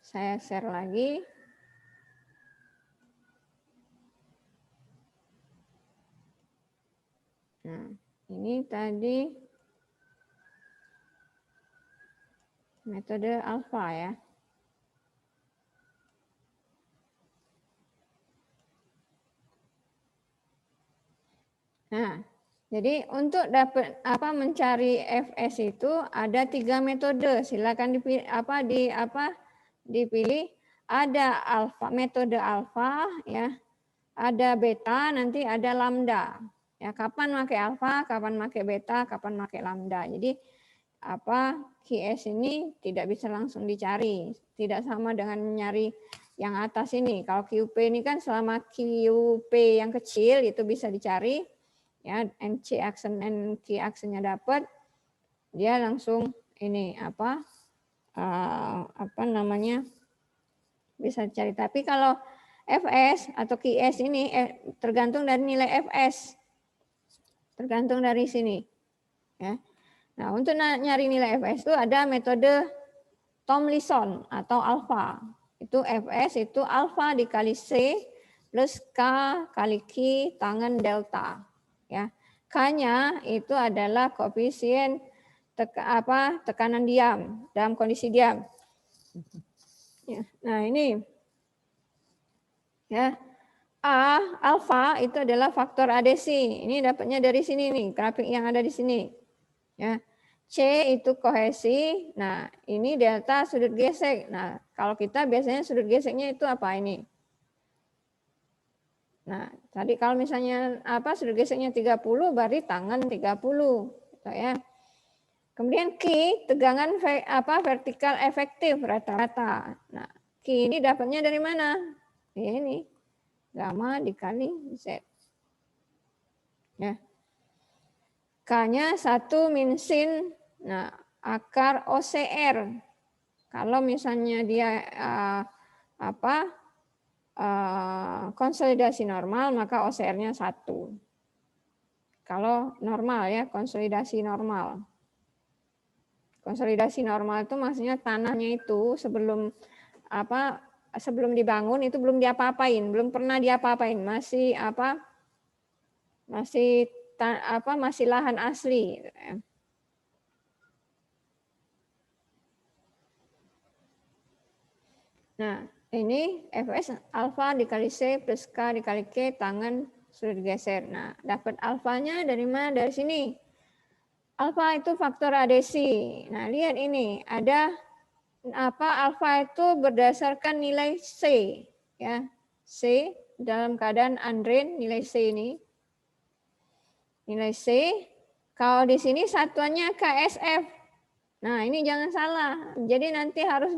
Saya share lagi. Nah, ini tadi metode alfa ya. Nah, jadi untuk dapat mencari Fs itu ada 3 metode. Silakan dipilih. Ada alfa, metode alfa ya. Ada beta, nanti ada lambda. Ya, kapan pakai alfa, kapan pakai beta, kapan pakai lambda. Jadi QS ini tidak bisa langsung dicari. Tidak sama dengan nyari yang atas ini. Kalau QP ini kan selama QP yang kecil itu bisa dicari. Ya, NC aksen NQ aksennya dapat, dia langsung ini bisa dicari. Tapi kalau Fs atau QS ini tergantung dari nilai Fs, tergantung dari sini. Ya. Nah, untuk nyari nilai Fs itu ada metode Tomlinson atau alfa. Itu Fs itu alfa dikali C plus K kali Q tangan delta. Ya. K-nya itu adalah koefisien tekanan diam dalam kondisi diam. Ya. Nah, ini ya. Alfa itu adalah faktor adesi. Ini dapatnya dari sini nih, grafik yang ada di sini. Ya. C itu kohesi. Nah, ini delta sudut gesek. Nah, kalau kita biasanya sudut geseknya itu apa ini? Nah, tadi kalau misalnya sudut geseknya 30 berarti tangan 30, gitu ya. Kemudian Q tegangan vertikal efektif rata-rata. Nah, Q ini dapatnya dari mana? Ini gamma dikali Z. Ya. K-nya 1 min sin akar OCR. Kalau misalnya dia konsolidasi normal, maka OCR-nya 1. Kalau normal ya, konsolidasi normal. Konsolidasi normal itu maksudnya tanahnya itu sebelum dibangun itu belum diapa-apain, belum pernah diapa-apain, masih lahan asli. Nah, ini Fs alfa dikali C plus K dikali K tangan sudut geser. Nah, dapat alfanya dari mana? Dari sini. Alfa itu faktor adesi. Nah, lihat ini, ada alfa itu berdasarkan nilai C, ya. C dalam keadaan undrained, nilai C ini. Nilai C, kalau di sini satuannya KSF. Nah, ini jangan salah. Jadi nanti harus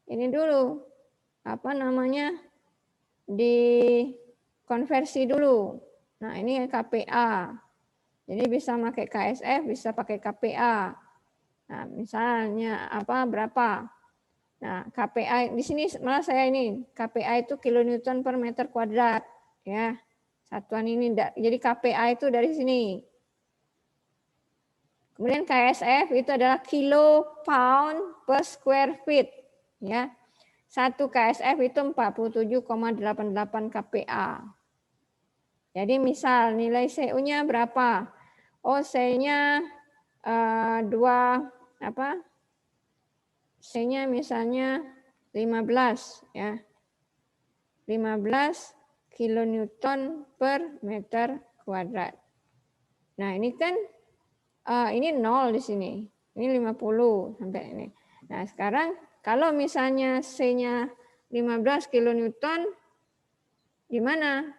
ini dulu. Dikonversi dulu. Nah, ini KPA. Jadi bisa pakai KSF, bisa pakai KPA. Nah, misalnya berapa? Nah, KPA di sini malah saya ini KPA itu kilonewton per meter kuadrat, ya. Satuan ini jadi KPA itu dari sini. Kemudian KSF itu adalah kilo pound per square feet, ya. 1 KSF itu 47,88 KPA. Jadi misal nilai CU-nya berapa? Oh, C-nya C-nya misalnya 15 ya. 15 kilonewton per meter kuadrat. Nah, ini kan ini 0 di sini. Ini 50 sampai ini. Nah, sekarang kalau misalnya C-nya 15 kilonewton gimana?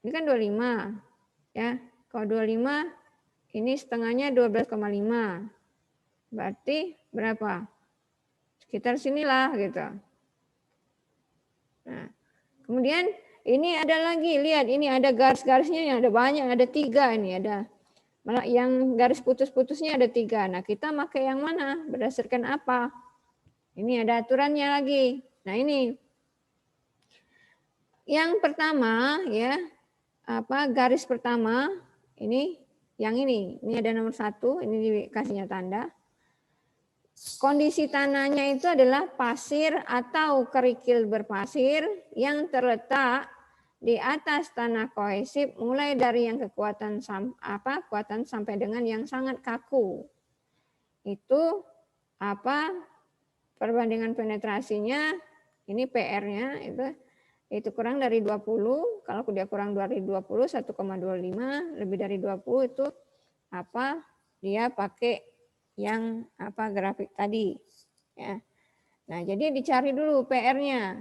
Ini kan 25. Ya. Kalau 25 ini setengahnya 12,5. Berarti berapa? Sekitar sinilah gitu. Nah, kemudian ini ada lagi, lihat ini ada garis-garisnya yang ada banyak, ada 3 ini ada. Malah yang garis putus-putusnya ada 3. Nah, kita pakai yang mana? Berdasarkan apa? Ini ada aturannya lagi. Nah, ini yang pertama ya, garis pertama ini yang ini ada nomor 1, ini dikasihnya tanda. kondisi tanahnya itu adalah pasir atau kerikil berpasir yang terletak di atas tanah kohesif mulai dari yang kekuatan sampai dengan yang sangat kaku. Itu apa perbandingan penetrasinya, ini PR-nya itu kurang dari 20. Kalau dia kurang dari 20, 1,25, lebih dari 20 itu apa dia pakai yang grafik tadi ya. Nah, jadi dicari dulu PR-nya.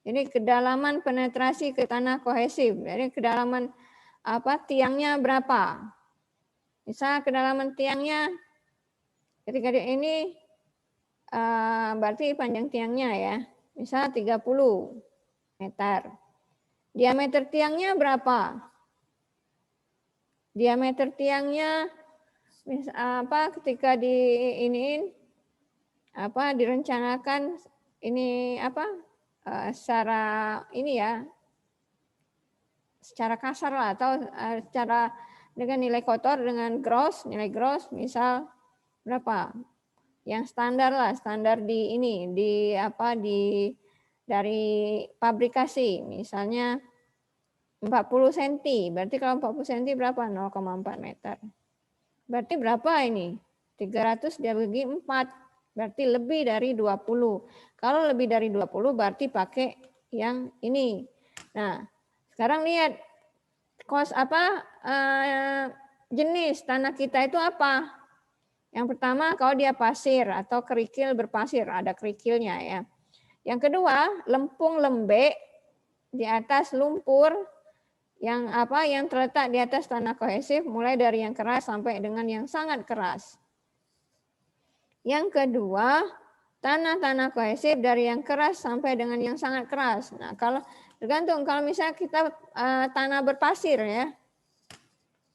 Jadi kedalaman penetrasi ke tanah kohesif. Jadi kedalaman tiangnya berapa? Misal kedalaman tiangnya ketika ini berarti panjang tiangnya ya. Misal 30 meter. Diameter tiangnya berapa? Diameter tiangnya ketika direncanakan ini secara ini ya, secara kasar lah, atau secara dengan nilai kotor dengan nilai gross misal berapa? Yang standar lah, standar dari pabrikasi misalnya 40 cm. Berarti kalau 40 cm berapa? 0,4 meter. Berarti berapa ini? 300 dibagi 4. Berarti lebih dari 20. Kalau lebih dari 20 berarti pakai yang ini. Nah, sekarang lihat jenis tanah kita itu apa? Yang pertama kalau dia pasir atau kerikil berpasir, ada kerikilnya ya. Yang kedua, lempung lembek di atas lumpur yang terletak di atas tanah kohesif mulai dari yang keras sampai dengan yang sangat keras. Yang kedua, tanah-tanah kohesif dari yang keras sampai dengan yang sangat keras. Nah, kalau tergantung, kalau misalnya kita tanah berpasir ya.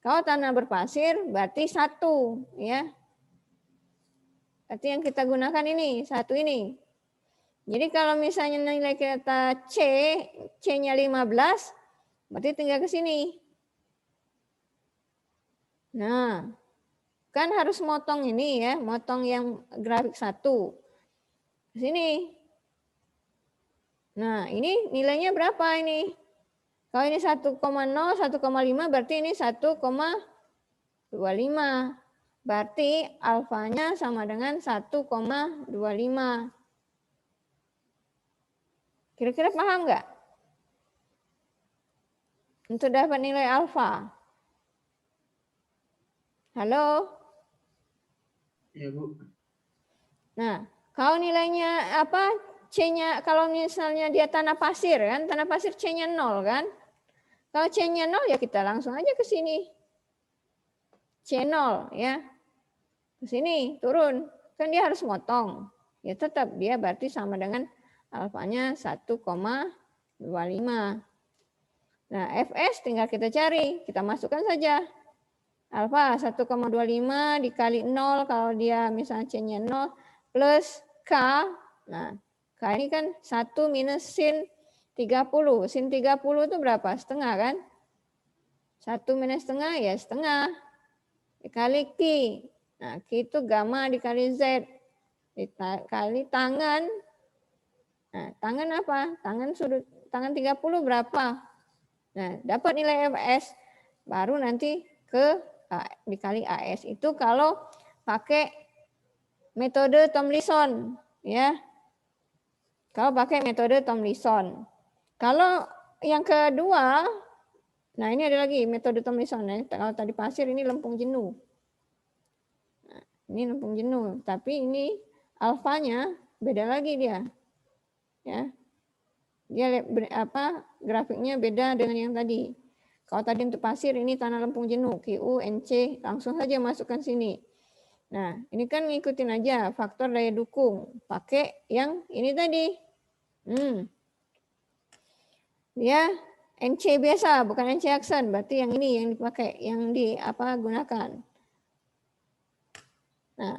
Kalau tanah berpasir berarti 1 ya. Berarti yang kita gunakan ini, 1 ini. Jadi kalau misalnya nilai kita C-nya 15, berarti tinggal ke sini. Nah, kan harus motong ini ya, motong yang grafik 1. Ke sini. Nah, ini nilainya berapa ini? Kalau ini 1,0, 1,5 berarti ini 1,25. Berarti alfanya sama dengan 1,25. Kira-kira paham nggak? Untuk dapat nilai alfa. Halo? Ya, Bu. Nah, kalau nilainya C-nya, kalau misalnya dia tanah pasir kan, tanah pasir C-nya 0 kan? Kalau C-nya 0 ya kita langsung aja ke sini. C0 ya. Ke sini turun. Kan dia harus motong. Ya tetap dia berarti sama dengan alfanya 1,25. Nah, Fs tinggal kita cari. Kita masukkan saja. Alfa 1,25 dikali 0 kalau dia misalnya C-nya 0 plus K. Nah, K ini kan 1 minus sin 30. Sin 30 itu berapa? Setengah kan? 1 minus setengah ya setengah. Dikali Q. Nah, Q itu gamma dikali Z. Dikali tangan. Nah, tangan apa? Tangan 30 berapa? Nah, dapat nilai Fs. Baru nanti dikali AS. Itu kalau pakai metode Tomlinson. Ya. Kalau pakai metode Tomlinson. Kalau yang kedua, nah ini ada lagi metode Tomlinson ya. Kalau tadi pasir ini lempung jenuh. Nah, ini lempung jenuh, tapi ini alfanya beda lagi dia. Ya. Dia grafiknya beda dengan yang tadi. Kalau tadi untuk pasir ini tanah lempung jenuh, QU, NC, langsung saja masukkan sini. Nah, ini kan ngikutin aja faktor daya dukung. Pakai yang ini tadi. Ya, NC biasa, bukan NC aksen. Berarti yang ini yang dipakai, yang gunakan. Nah,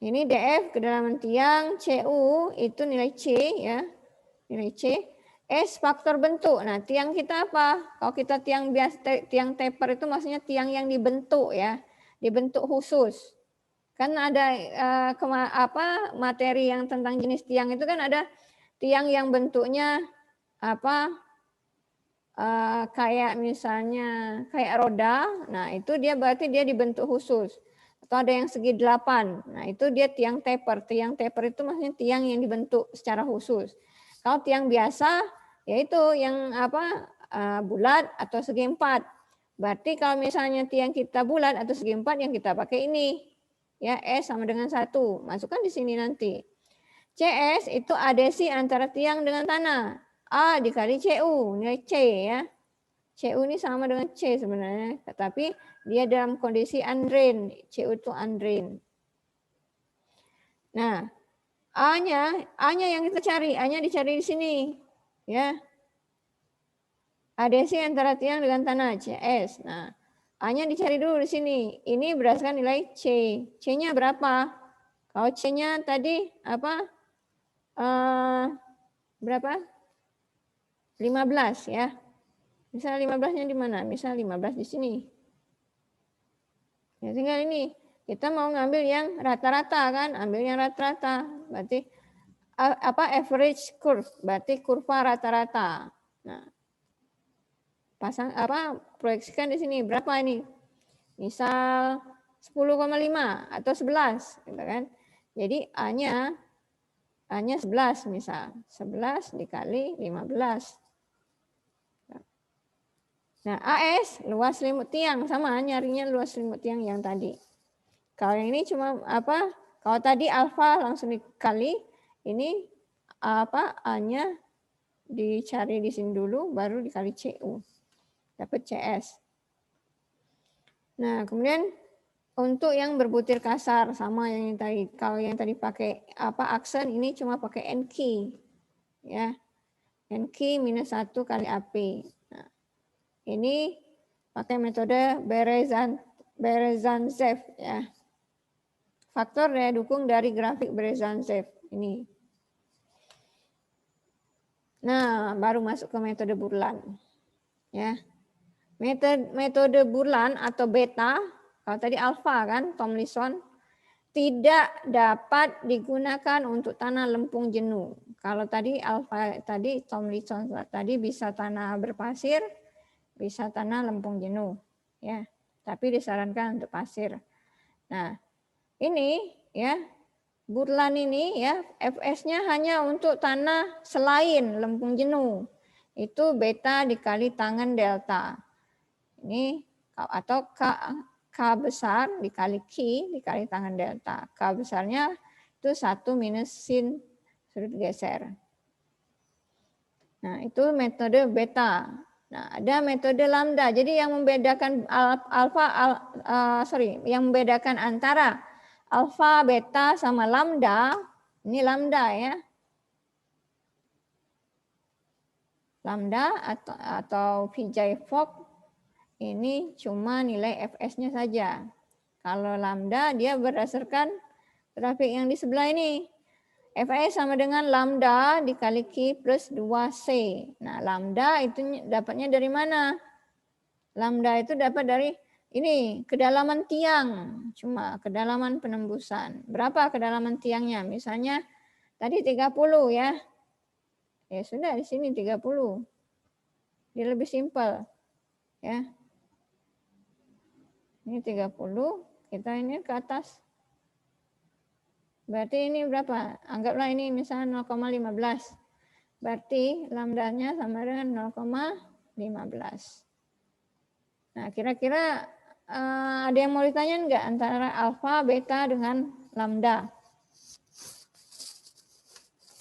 ini DF kedalaman tiang, CU itu nilai C ya, nilai C. S faktor bentuk. Nah, tiang kita apa? Kalau kita tiang taper itu maksudnya tiang yang dibentuk ya, dibentuk khusus. Kan ada materi yang tentang jenis tiang itu kan ada tiang yang bentuknya kayak misalnya kayak roda. Nah, itu dia berarti dia dibentuk khusus. Atau ada yang segi 8. Nah, itu dia tiang taper. Tiang taper itu maksudnya tiang yang dibentuk secara khusus. Kalau tiang biasa yaitu yang bulat atau segi 4. Berarti kalau misalnya tiang kita bulat atau segi 4 yang kita pakai ini. Ya, S sama dengan 1. Masukkan di sini nanti. CS itu adesi antara tiang dengan tanah. A dikali CU, nilai C ya. CU ini sama dengan C sebenarnya, tapi dia dalam kondisi undrained. CU itu undrained. Nah, A-nya yang kita cari, A-nya dicari di sini. Ya. Adesi antara tiang dengan tanah, CS. Nah, A-nya dicari dulu di sini. Ini berdasarkan nilai C. C-nya berapa? Kalau C-nya tadi berapa? 15 ya. Misal 15-nya di mana? Misal 15 di sini. Ya tinggal ini. Kita mau ngambil yang rata-rata kan? Ambil yang rata-rata. Berarti average curve, berarti kurva rata-rata. Nah, proyeksikan di sini berapa ini? Misal 10,5 atau 11 gitu kan. Jadi A-nya 11 misal. 11 dikali 15. Nah, AS luas selimut tiang sama nyarinya luas selimut tiang yang tadi. Kalau yang ini cuma kalau tadi alfa langsung dikali, ini A-nya dicari di sini dulu baru dikali CU. Dapat CS. Nah, kemudian untuk yang berbutir kasar sama yang tadi. Kalau yang tadi pakai aksen, ini cuma pakai NQ. Ya. NQ minus 1 kali AP. Nah, ini pakai metode Berezantsev ya. Faktor daya dukung dari grafik Berezantsev ini. Nah, baru masuk ke metode Burlan. Ya. Metode Burlan atau beta, kalau tadi alfa kan, Tomlinson, tidak dapat digunakan untuk tanah lempung jenuh. Kalau tadi alfa tadi Tomlinson tadi bisa tanah berpasir, bisa tanah lempung jenuh, ya. Tapi disarankan untuk pasir. Nah, ini ya Burlan ini ya Fs-nya hanya untuk tanah selain lempung jenuh. Itu beta dikali tangen delta. Ini atau K besar dikali Q dikali tangen delta. K besarnya itu 1 minus sin sudut geser. Nah, itu metode beta. Nah, ada metode lambda. Jadi yang membedakan yang membedakan antara alfa, beta sama lambda, ini lambda ya. Lambda atau Vijay-Fock ini cuma nilai Fs-nya saja. Kalau lambda dia berdasarkan grafik yang di sebelah ini. Fs sama dengan lambda dikali Q plus 2C. Nah, lambda itu dapatnya dari mana? Lambda itu dapat dari ini, kedalaman tiang. Cuma kedalaman penembusan. Berapa kedalaman tiangnya? Misalnya tadi 30 ya. Ya sudah di sini 30. Dia lebih simpel. Ya. Ini 30, kita ini ke atas. Berarti ini berapa? Anggaplah ini misalnya 0,15. Berarti lambdanya sama dengan 0,15. Nah, kira-kira ada yang mau ditanya enggak antara alfa, beta dengan lambda?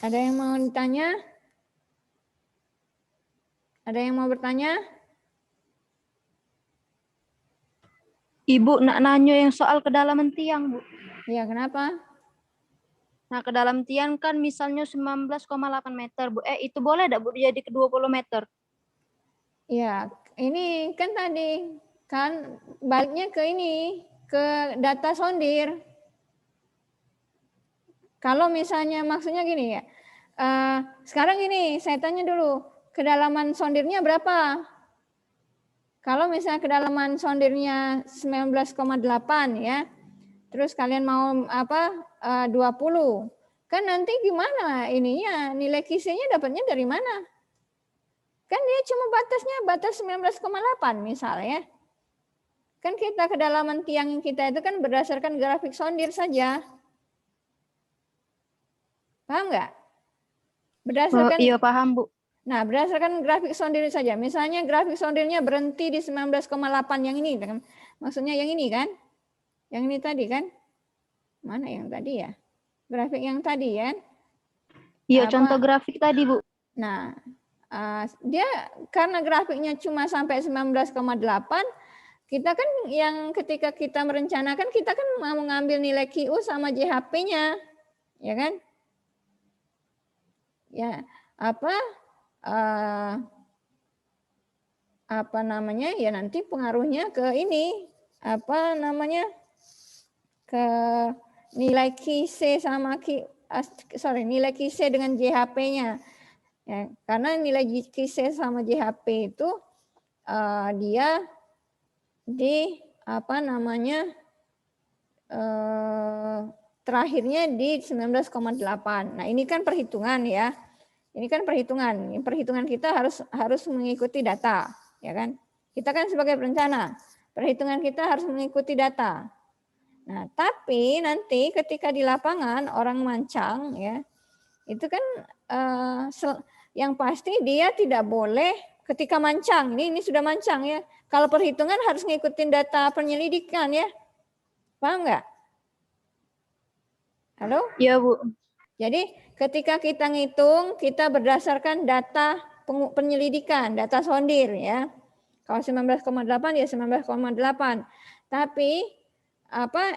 Ada yang mau ditanya? Ada yang mau bertanya? Ibu nak nanya yang soal kedalaman tiang, Bu. Ya, kenapa? Nah, ke dalam tiang kan misalnya 19,8 meter, Bu. Itu boleh enggak, Bu, jadi ke 20 meter? Ya, ini kan tadi kan baliknya ke ini, ke data sondir. Kalau misalnya maksudnya gini ya, sekarang gini, saya tanya dulu, kedalaman sondirnya berapa? Kalau misalnya kedalaman sondirnya 19,8 ya, terus kalian mau apa 20. Kan nanti gimana ininya, nilai kisahnya dapatnya dari mana? Kan dia cuma batas 19,8 misalnya. Kan kita kedalaman tiang kita itu kan berdasarkan grafik sondir saja. Paham nggak? Berdasarkan Iya paham Bu. Nah, berdasarkan grafik sondir saja. Misalnya grafik sondirnya berhenti di 19,8 yang ini. Maksudnya yang ini kan? Yang ini tadi kan? Mana yang tadi ya? Grafik yang tadi ya? Iya, contoh grafik tadi Bu. Nah, dia karena grafiknya cuma sampai 19,8, kita kan yang ketika kita merencanakan, kita kan mau mengambil nilai QU sama JHP-nya. Ya kan? Ya, apa namanya ya nanti pengaruhnya ke ini ke nilai QC sama nilai QC dengan JHP-nya ya, karena nilai QC sama JHP itu dia di terakhirnya di 19,8. Nah ini kan perhitungan ya. Ini kan perhitungan kita harus mengikuti data, ya kan? Kita kan sebagai perencana, perhitungan kita harus mengikuti data. Nah, tapi nanti ketika di lapangan orang mancang, ya, itu kan yang pasti dia tidak boleh ketika mancang. Ini sudah mancang ya. Kalau perhitungan harus ngikutin data penyelidikan ya, paham nggak? Halo? Iya Bu. Jadi ketika kita ngitung, kita berdasarkan data penyelidikan, data sondir ya. Kalau 19,8 ya 19,8. Tapi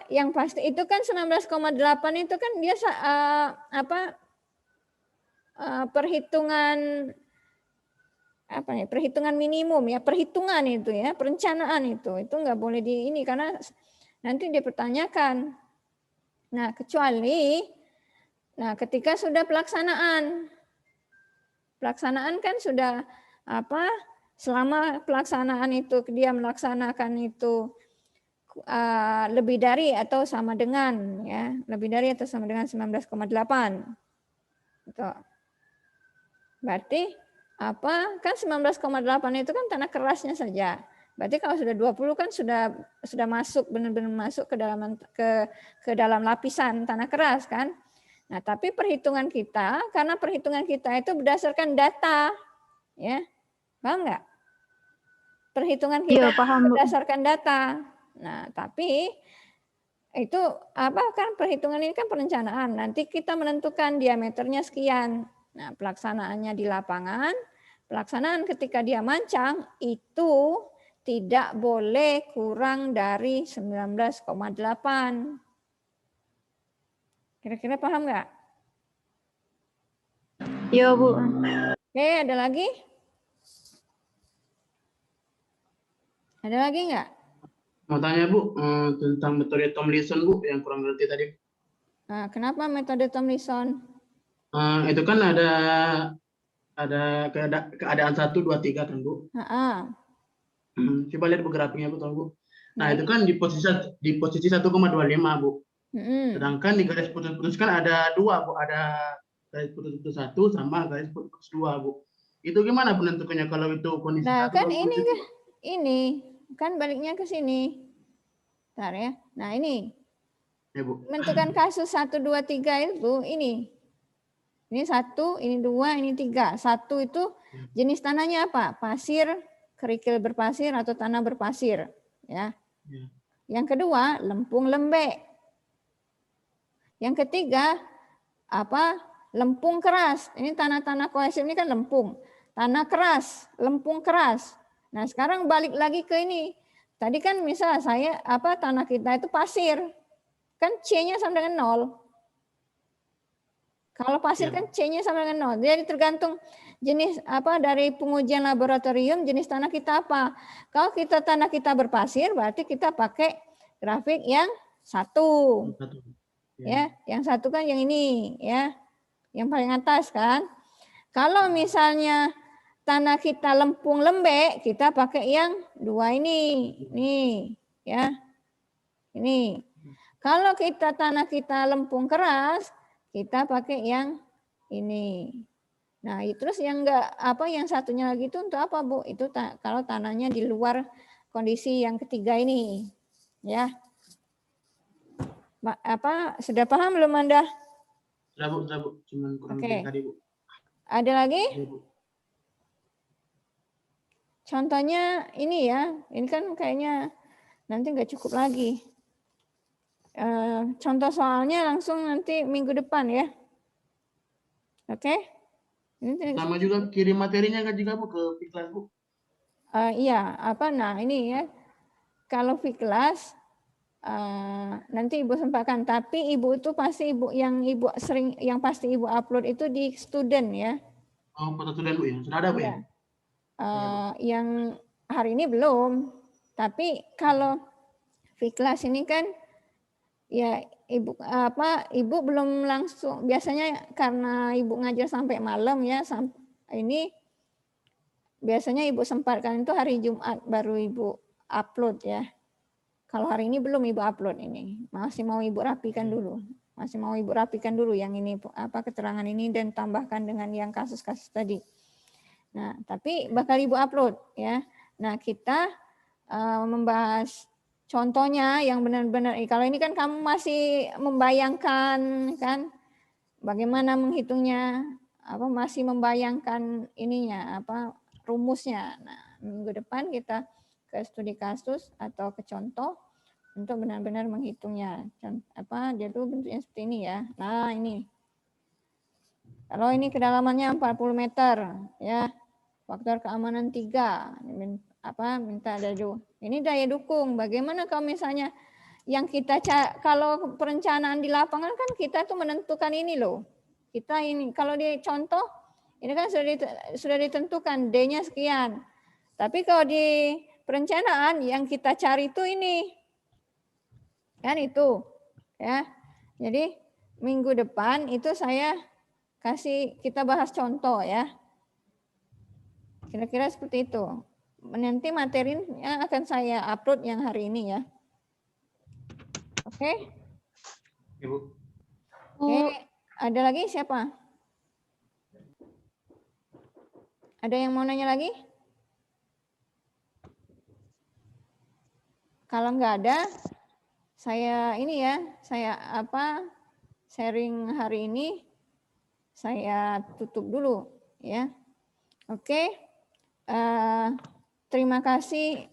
yang pasti itu kan 19,8 itu kan dia perhitungan minimum ya, perhitungan itu ya, perencanaan itu nggak boleh di ini karena nanti dipertanyakan. Nah, ketika sudah pelaksanaan kan sudah selama pelaksanaan itu dia melaksanakan itu lebih dari atau sama dengan ya, lebih dari atau sama dengan 19,8. Gitu. Berarti kan 19,8 itu kan tanah kerasnya saja. Berarti kalau sudah 20 kan sudah masuk benar-benar masuk ke dalam lapisan tanah keras kan. Nah, tapi perhitungan kita, karena perhitungan kita itu berdasarkan data, ya, paham nggak? Perhitungan kita berdasarkan data. Nah, tapi itu kan perhitungan ini kan perencanaan. Nanti kita menentukan diameternya sekian. Nah, pelaksanaannya di lapangan, pelaksanaan ketika dia mancang itu tidak boleh kurang dari 19,8. Kira-kira paham nggak? Iya Bu. Oke, ada lagi? Ada lagi nggak? Mau tanya Bu tentang metode Tomlinson Bu yang kurang ngerti tadi. Nah, kenapa metode Tomlinson? Itu kan ada keadaan 1, 2, 3 kan Bu. Coba lihat grafiknya Bu, tolong Bu. Nah, itu kan di posisi 1,25 Bu. Sedangkan di garis putus-putus kan ada 2 Bu, ada garis putus-putus 1 sama garis putus 2 Bu. Itu gimana penentukannya kalau itu kondisi? Nah, kan ini kan baliknya ke sini. Bentar ya. Nah, ini. Ya, Bu. Menentukan kasus 1, 2, 3 itu ini. Ini 1, ini 2, ini 3. 1 itu jenis tanahnya apa? Pasir, kerikil berpasir atau tanah berpasir, ya. Yang kedua, lempung lembek. Yang ketiga, lempung keras. Ini tanah-tanah kohesif ini kan lempung. Tanah keras, lempung keras. Nah, sekarang balik lagi ke ini. Tadi kan misal tanah kita itu pasir. Kan C-nya sama dengan 0. Kalau pasir kan C-nya sama dengan 0. Jadi tergantung jenis dari pengujian laboratorium, jenis tanah kita apa. Kalau tanah kita berpasir, berarti kita pakai grafik yang 1. Ya, yang 1 kan yang ini ya. Yang paling atas kan. Kalau misalnya tanah kita lempung lembek, kita pakai yang 2 ini. Nih, ya. Ini. Kalau tanah kita lempung keras, kita pakai yang ini. Nah, terus yang yang satunya lagi itu untuk apa, Bu? Itu kalau tanahnya di luar kondisi yang ketiga ini. Ya. Sudah paham belum Anda? Sudah, Bu. Cuman kurang lebih tadi, Bu. Ada lagi? Ya, Bu. Contohnya ini ya. Ini kan kayaknya nanti nggak cukup lagi. Contoh soalnya langsung nanti minggu depan ya. Oke? Sama juga kirim materinya kan juga, Bu, ke Fiklas, Bu. Iya, nah ini ya. Kalau Fiklas nanti Ibu sempatkan, tapi Ibu itu pasti yang pasti Ibu upload itu di student ya. Oh, foto student, Bu ya. Sudah ada, Bu ya? Yang hari ini belum. Tapi kalau Fiklas ini kan ya Ibu belum langsung, biasanya karena Ibu ngajar sampai malam ya, ini biasanya Ibu sempatkan itu hari Jumat baru Ibu upload ya. Kalau hari ini belum Ibu upload ini. Masih mau Ibu rapikan dulu. Yang ini keterangan ini dan tambahkan dengan yang kasus-kasus tadi. Nah, tapi bakal Ibu upload ya. Nah, kita membahas contohnya yang benar-benar, kalau ini kan kamu masih membayangkan kan bagaimana menghitungnya, masih membayangkan ininya, rumusnya. Nah, minggu depan kita ke studi kasus atau ke contoh untuk benar-benar menghitungnya. Dia tuh bentuknya seperti ini ya. Nah, ini. Kalau ini kedalamannya 40 meter ya. Faktor keamanan 3. Minta daya. Ini daya dukung. Bagaimana kalau misalnya yang kalau perencanaan di lapangan kan kita tuh menentukan ini loh. Kita ini kalau di contoh ini kan sudah ditentukan D-nya sekian. Tapi kalau di perencanaan yang kita cari itu ini. Kan itu. Ya. Jadi minggu depan itu kita bahas contoh ya. Kira-kira seperti itu. Nanti materinya akan saya upload yang hari ini ya. Oke? Ibu. Oke, ada lagi siapa? Ada yang mau nanya lagi? Kalau nggak ada, saya sharing hari ini saya tutup dulu ya. Oke. Terima kasih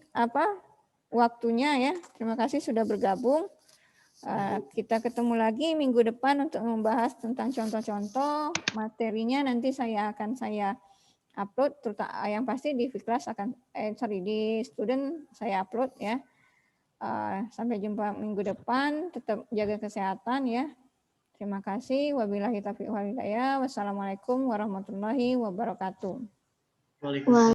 waktunya ya. Terima kasih sudah bergabung. Kita ketemu lagi minggu depan untuk membahas tentang contoh-contoh materinya. Nanti akan saya upload, terutama yang pasti di Fiklas di student saya upload ya. Sampai jumpa minggu depan. Tetap jaga kesehatan ya. Terima kasih. Wabillahi taufiq wal hidayah. Wassalamualaikum warahmatullahi wabarakatuh. Waalaikumsalam.